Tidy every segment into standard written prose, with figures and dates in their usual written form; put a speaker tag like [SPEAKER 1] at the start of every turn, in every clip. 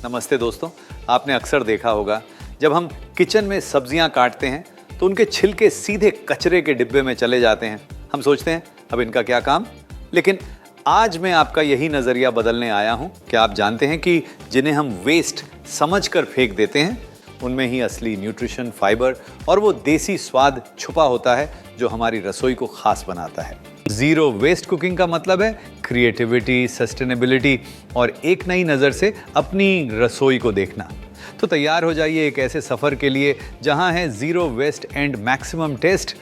[SPEAKER 1] नमस्ते दोस्तों। आपने अक्सर देखा होगा जब हम किचन में सब्जियां काटते हैं तो उनके छिलके सीधे कचरे के डिब्बे में चले जाते हैं। हम सोचते हैं अब इनका क्या काम। लेकिन आज मैं आपका यही नज़रिया बदलने आया हूं। क्या आप जानते हैं कि जिन्हें हम वेस्ट समझकर फेंक देते हैं उनमें ही असली न्यूट्रिशन, फाइबर और वो देसी स्वाद छुपा होता है जो हमारी रसोई को खास बनाता है। जीरो वेस्ट कुकिंग का मतलब है क्रिएटिविटी, सस्टेनेबिलिटी और एक नई नज़र से अपनी रसोई को देखना। तो तैयार हो जाइए एक ऐसे सफ़र के लिए जहां है zero waste and maximum taste.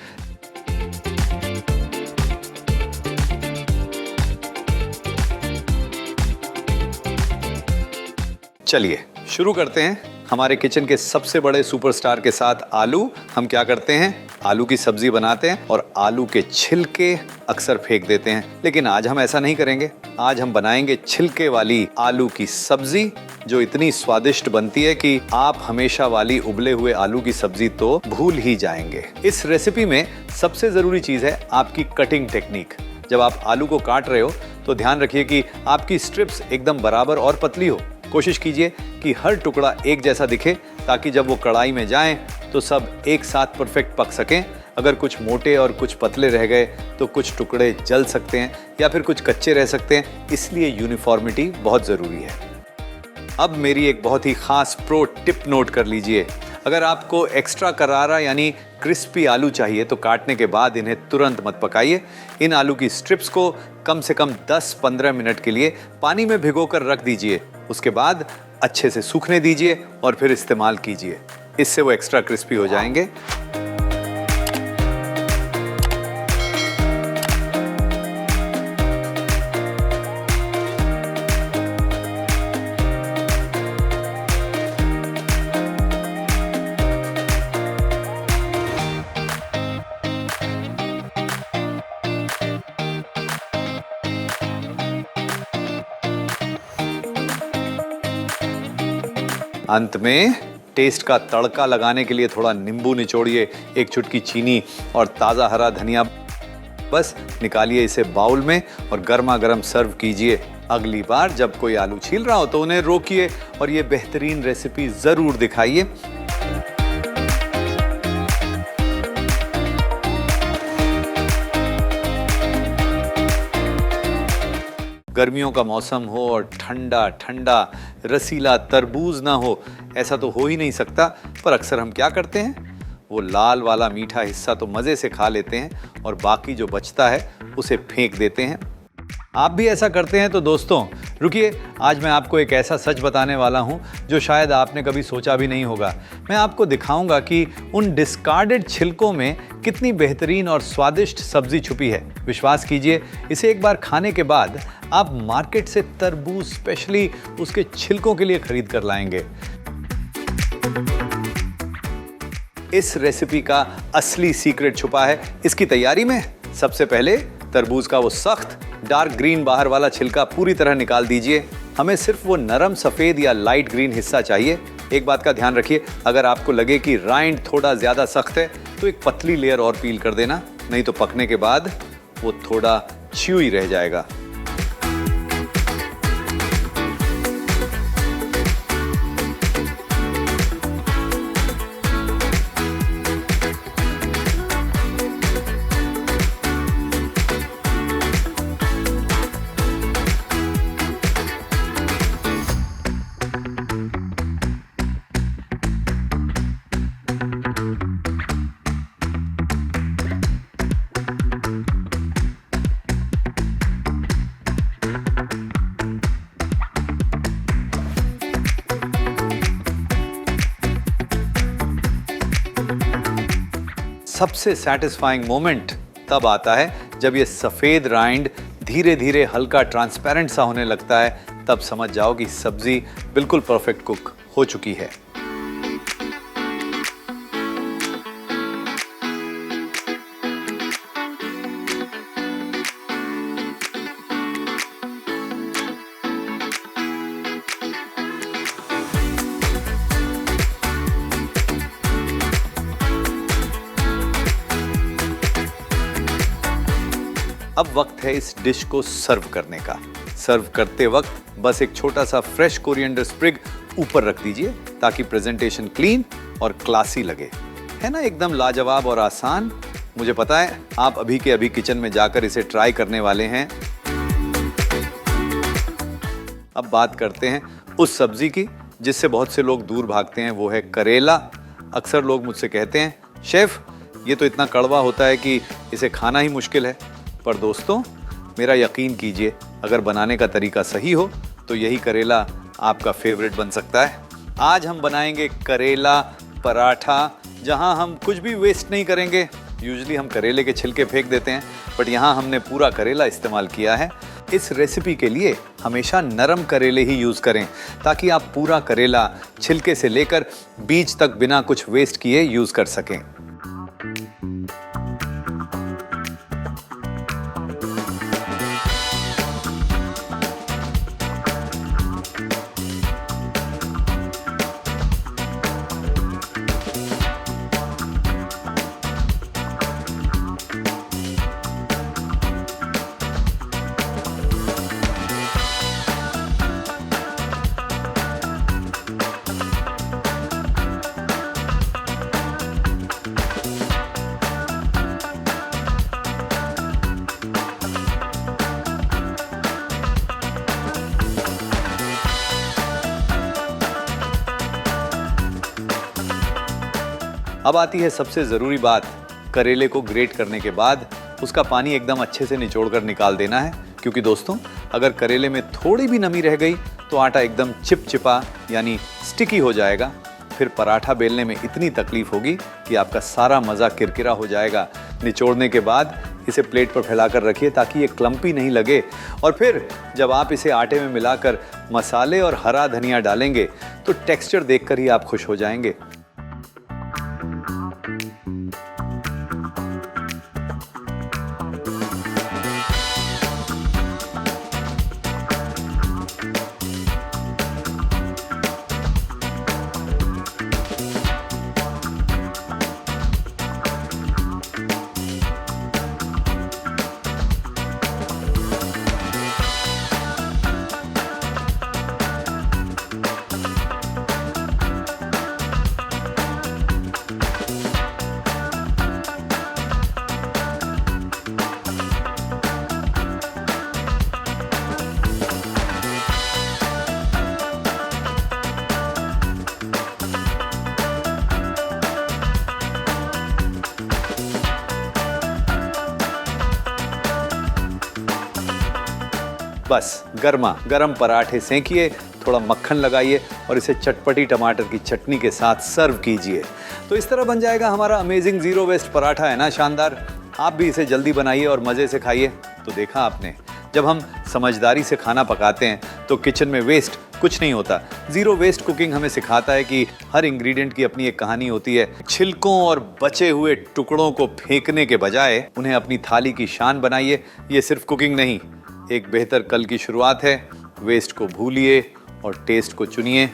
[SPEAKER 1] चलिए शुरू करते हैं हमारे किचन के सबसे बड़े सुपरस्टार के साथ। आलू। हम क्या करते हैं, आलू की सब्जी बनाते हैं और आलू के छिलके अक्सर फेंक देते हैं, लेकिन आज हम ऐसा नहीं करेंगे। आज हम बनाएंगे छिलके वाली आलू की सब्जी जो इतनी स्वादिष्ट बनती है कि आप हमेशा वाली उबले हुए आलू की सब्जी तो भूल ही जाएंगे। इस रेसिपी में सबसे जरूरी चीज है आपकी कटिंग टेक्निक। जब आप आलू को काट रहे हो तो ध्यान रखिए कि आपकी स्ट्रिप्स एकदम बराबर और पतली हो। कोशिश कीजिए कि हर टुकड़ा एक जैसा दिखे ताकि जब वो कढ़ाई में जाएं तो सब एक साथ परफेक्ट पक सकें। अगर कुछ मोटे और कुछ पतले रह गए तो कुछ टुकड़े जल सकते हैं या फिर कुछ कच्चे रह सकते हैं, इसलिए यूनिफॉर्मिटी बहुत ज़रूरी है। अब मेरी एक बहुत ही खास प्रो टिप नोट कर लीजिए। अगर आपको एक्स्ट्रा करारा यानी क्रिस्पी आलू चाहिए तो काटने के बाद इन्हें तुरंत मत पकाइए। इन आलू की स्ट्रिप्स को कम से कम 10-15 मिनट के लिए पानी में भिगोकर रख दीजिए। उसके बाद अच्छे से सूखने दीजिए और फिर इस्तेमाल कीजिए। इससे वो एक्स्ट्रा क्रिस्पी हो जाएंगे। अंत में टेस्ट का तड़का लगाने के लिए थोड़ा नींबू निचोड़िए, एक चुटकी चीनी और ताज़ा हरा धनिया। बस निकालिए इसे बाउल में और गर्मा गर्म सर्व कीजिए। अगली बार जब कोई आलू छील रहा हो तो उन्हें रोकिए और ये बेहतरीन रेसिपी ज़रूर दिखाइए। गर्मियों का मौसम हो और ठंडा ठंडा रसीला तरबूज ना हो, ऐसा तो हो ही नहीं सकता। पर अक्सर हम क्या करते हैं, वो लाल वाला मीठा हिस्सा तो मज़े से खा लेते हैं और बाकी जो बचता है उसे फेंक देते हैं। आप भी ऐसा करते हैं तो दोस्तों रुकिए, आज मैं आपको एक ऐसा सच बताने वाला हूं जो शायद आपने कभी सोचा भी नहीं होगा। मैं आपको दिखाऊंगा कि उन डिस्कार्डेड छिलकों में कितनी बेहतरीन और स्वादिष्ट सब्जी छुपी है। विश्वास कीजिए, इसे एक बार खाने के बाद आप मार्केट से तरबूज स्पेशली उसके छिलकों के लिए खरीद कर लाएंगे। इस रेसिपी का असली सीक्रेट छुपा है इसकी तैयारी में। सबसे पहले तरबूज का वो सख्त डार्क ग्रीन बाहर वाला छिलका पूरी तरह निकाल दीजिए। हमें सिर्फ वो नरम सफ़ेद या लाइट ग्रीन हिस्सा चाहिए। एक बात का ध्यान रखिए, अगर आपको लगे कि राइंड थोड़ा ज़्यादा सख्त है तो एक पतली लेयर और पील कर देना, नहीं तो पकने के बाद वो थोड़ा च्यूई रह जाएगा। सबसे सैटिस्फाइंग मोमेंट तब आता है जब ये सफ़ेद राइंड धीरे धीरे हल्का ट्रांसपेरेंट सा होने लगता है। तब समझ जाओ कि सब्जी बिल्कुल परफेक्ट कुक हो चुकी है। अब वक्त है इस डिश को सर्व करने का। सर्व करते वक्त बस एक छोटा सा फ्रेश कोरिएंडर स्प्रिग ऊपर रख दीजिए ताकि प्रेजेंटेशन क्लीन और क्लासी लगे। है ना एकदम लाजवाब और आसान। मुझे पता है आप अभी के अभी किचन में जाकर इसे ट्राई करने वाले हैं। अब बात करते हैं उस सब्जी की जिससे बहुत से लोग दूर भागते हैं, वो है करेला। अक्सर लोग मुझसे कहते हैं शेफ ये तो इतना कड़वा होता है कि इसे खाना ही मुश्किल है। पर दोस्तों मेरा यकीन कीजिए, अगर बनाने का तरीका सही हो तो यही करेला आपका फेवरेट बन सकता है। आज हम बनाएंगे करेला पराठा, जहां हम कुछ भी वेस्ट नहीं करेंगे। यूजुअली हम करेले के छिलके फेंक देते हैं, बट यहाँ हमने पूरा करेला इस्तेमाल किया है। इस रेसिपी के लिए हमेशा नरम करेले ही यूज़ करें ताकि आप पूरा करेला छिलके से लेकर बीज तक बिना कुछ वेस्ट किए यूज़ कर सकें। अब आती है सबसे ज़रूरी बात, करेले को ग्रेट करने के बाद उसका पानी एकदम अच्छे से निचोड़कर निकाल देना है, क्योंकि दोस्तों अगर करेले में थोड़ी भी नमी रह गई तो आटा एकदम चिपचिपा यानी स्टिकी हो जाएगा। फिर पराठा बेलने में इतनी तकलीफ होगी कि आपका सारा मज़ा किरकिरा हो जाएगा। निचोड़ने के बाद इसे प्लेट पर फैलाकर रखिए ताकि ये क्लम्पी नहीं लगे। और फिर जब आप इसे आटे में मिलाकर मसाले और हरा धनिया डालेंगे तो टेक्सचर देखकर ही आप खुश हो जाएंगे। बस गर्मा गर्म पराठे सेंकिए, थोड़ा मक्खन लगाइए और इसे चटपटी टमाटर की चटनी के साथ सर्व कीजिए। तो इस तरह बन जाएगा हमारा अमेजिंग ज़ीरो वेस्ट पराठा। है ना शानदार? आप भी इसे जल्दी बनाइए और मज़े से खाइए। तो देखा आपने, जब हम समझदारी से खाना पकाते हैं तो किचन में वेस्ट कुछ नहीं होता। ज़ीरो वेस्ट कुकिंग हमें सिखाता है कि हर इंग्रेडिएंट की अपनी एक कहानी होती है। छिलकों और बचे हुए टुकड़ों को फेंकने के बजाय उन्हें अपनी थाली की शान बनाइए। ये सिर्फ कुकिंग नहीं, एक बेहतर कल की शुरुआत है। वेस्ट को भूलिए और टेस्ट को चुनिए।